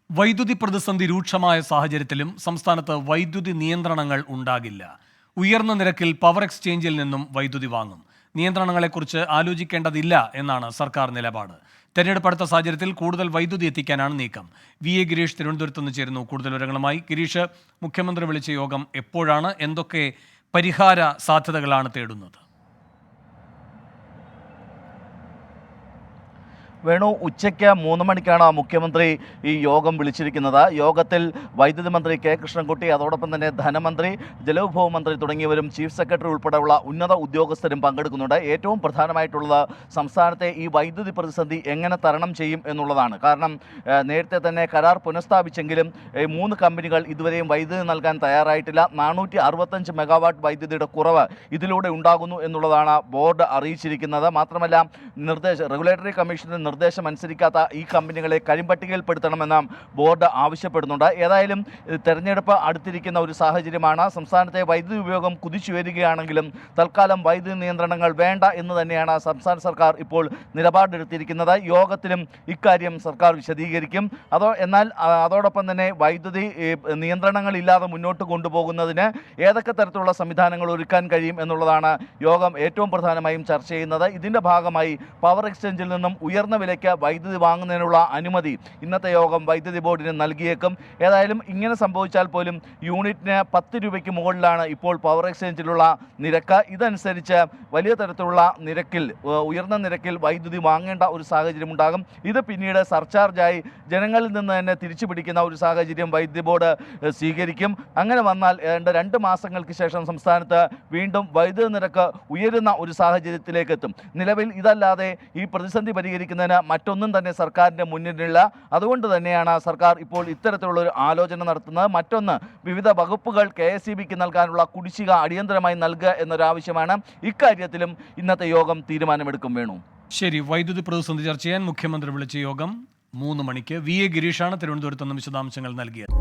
വൈദ്യുതി പ്രതിസന്ധി രൂക്ഷമായ സാഹചര്യത്തിലും സംസ്ഥാനത്ത് വൈദ്യുതി നിയന്ത്രണങ്ങൾ ഉണ്ടാകില്ല. ഉയർന്ന നിരക്കിൽ പവർ എക്സ്ചേഞ്ചിൽ നിന്നും വൈദ്യുതി വാങ്ങും. നിയന്ത്രണങ്ങളെക്കുറിച്ച് ആലോചിക്കേണ്ടതില്ല എന്നാണ് സർക്കാർ നിലപാട്. തെരഞ്ഞെടുപ്പ് അടുത്ത സാഹചര്യത്തിൽ കൂടുതൽ വൈദ്യുതി എത്തിക്കാനാണ് നീക്കം. വി എ ഗിരീഷ് തിരുവനന്തപുരത്ത് നിന്ന് ചേരുന്നു കൂടുതൽ വിവരങ്ങളുമായി. ഗിരീഷ്, മുഖ്യമന്ത്രി വിളിച്ച യോഗം എപ്പോഴാണ്? എന്തൊക്കെ പരിഹാര സാധ്യതകളാണ് തേടുന്നത്? വേണു, ഉച്ചയ്ക്ക് 3 മണിക്കാണ് മുഖ്യമന്ത്രി ഈ യോഗം വിളിച്ചിരിക്കുന്നത്. യോഗത്തിൽ വൈദ്യുതി മന്ത്രി കെ കൃഷ്ണൻകുട്ടി, അതോടൊപ്പം തന്നെ ധനമന്ത്രി, ജലവിഭവ മന്ത്രി തുടങ്ങിയവരും ചീഫ് സെക്രട്ടറി ഉൾപ്പെടെയുള്ള ഉന്നത ഉദ്യോഗസ്ഥരും പങ്കെടുക്കുന്നുണ്ട്. ഏറ്റവും പ്രധാനമായിട്ടുള്ളത് സംസ്ഥാനത്തെ ഈ വൈദ്യുതി പ്രതിസന്ധി എങ്ങനെ തരണം ചെയ്യും എന്നുള്ളതാണ്. കാരണം നേരത്തെ തന്നെ കരാർ പുനഃസ്ഥാപിച്ചെങ്കിലും 3 കമ്പനികൾ ഇതുവരെയും വൈദ്യുതി നൽകാൻ തയ്യാറായിട്ടില്ല. 465 മെഗാവാട്ട് വൈദ്യുതിയുടെ കുറവ് ഇതിലൂടെ ഉണ്ടാകുന്നു എന്നുള്ളതാണ് ബോർഡ് അറിയിച്ചിരിക്കുന്നത്. മാത്രമല്ല, റെഗുലേറ്ററി കമ്മീഷന്റെ നിർദ്ദേശം അനുസരിക്കാത്ത ഈ കമ്പനികളെ കരിമ്പട്ടികയിൽപ്പെടുത്തണമെന്ന് ബോർഡ് ആവശ്യപ്പെടുന്നുണ്ട്. ഏതായാലും തെരഞ്ഞെടുപ്പ് അടുത്തിരിക്കുന്ന ഒരു സാഹചര്യമാണ്. സംസ്ഥാനത്തെ വൈദ്യുതി ഉപയോഗം കുതിച്ചുയരുകയാണെങ്കിലും തൽക്കാലം വൈദ്യുതി നിയന്ത്രണങ്ങൾ വേണ്ട എന്ന് തന്നെയാണ് സംസ്ഥാന സർക്കാർ ഇപ്പോൾ നിലപാടെടുത്തിരിക്കുന്നത്. യോഗത്തിലും ഇക്കാര്യം സർക്കാർ വിശദീകരിക്കും. എന്നാൽ അതോടൊപ്പം തന്നെ വൈദ്യുതി നിയന്ത്രണങ്ങളില്ലാതെ മുന്നോട്ട് കൊണ്ടുപോകുന്നതിന് ഏതൊക്കെ തരത്തിലുള്ള സംവിധാനങ്ങൾ ഒരുക്കാൻ കഴിയും എന്നുള്ളതാണ് യോഗം ഏറ്റവും പ്രധാനമായും ചർച്ച ചെയ്യുന്നത്. ഇതിൻ്റെ ഭാഗമായി പവർ എക്സ്ചേഞ്ചിൽ നിന്നും ഉയർന്ന വിലയ്ക്ക് വൈദ്യുതി വാങ്ങുന്നതിനുള്ള അനുമതി ഇന്നത്തെ യോഗം വൈദ്യുതി ബോർഡിന് നൽകിയേക്കും. ഏതായാലും ഇങ്ങനെ സംഭവിച്ചാൽ പോലും യൂണിറ്റിന് 10 രൂപയ്ക്ക് മുകളിലാണ് ഇപ്പോൾ പവർ എക്സ്ചേഞ്ചിലുള്ള നിരക്ക്. ഇതനുസരിച്ച് വലിയ തരത്തിലുള്ള ഉയർന്ന നിരക്കിൽ വൈദ്യുതി വാങ്ങേണ്ട ഒരു സാഹചര്യം ഉണ്ടാകും. ഇത് പിന്നീട് സർചാർജായി ജനങ്ങളിൽ നിന്ന് തന്നെ തിരിച്ചു പിടിക്കുന്ന ഒരു സാഹചര്യം വൈദ്യുതി ബോർഡ് സ്വീകരിക്കും. അങ്ങനെ വന്നാൽ ഏതാണ്ട് 2 മാസങ്ങൾക്ക് ശേഷം സംസ്ഥാനത്ത് വീണ്ടും വൈദ്യുതി നിരക്ക് ഉയരുന്ന ഒരു സാഹചര്യത്തിലേക്ക് എത്തും. നിലവിൽ ഇതല്ലാതെ ഈ പ്രതിസന്ധി പരിഹരിക്കുന്നതിന് മറ്റൊന്നും തന്നെ സർക്കാരിൻ്റെ മുന്നിലില്ല. അതുകൊണ്ട് തന്നെയാണ് സർക്കാർ ഇപ്പോൾ ഇത്തരത്തിലുള്ളൊരു ആലോചന നടത്തുന്നത്. മറ്റൊന്ന്, വിവിധ വകുപ്പുകൾ KSEBക്ക് നൽകാനുള്ള കുടിശ്ശിക അടിയന്തരമായി നൽകുക എന്നൊരാവശ്യമാണ്. ഇക്കാര്യത്തിലും ഇന്നത്തെ യോഗം തീരുമാനമെടുക്കും. വേണു, ശരി. വൈദ്യുതി പ്രതിസന്ധി ചർച്ച ചെയ്യാൻ മുഖ്യമന്ത്രി വിളിച്ച യോഗം 3 മണിക്ക്. വി എ ഗിരീഷാണ് തിരുവനന്തപുരത്ത് നിന്ന് വിശദാംശങ്ങൾ നൽകിയത്.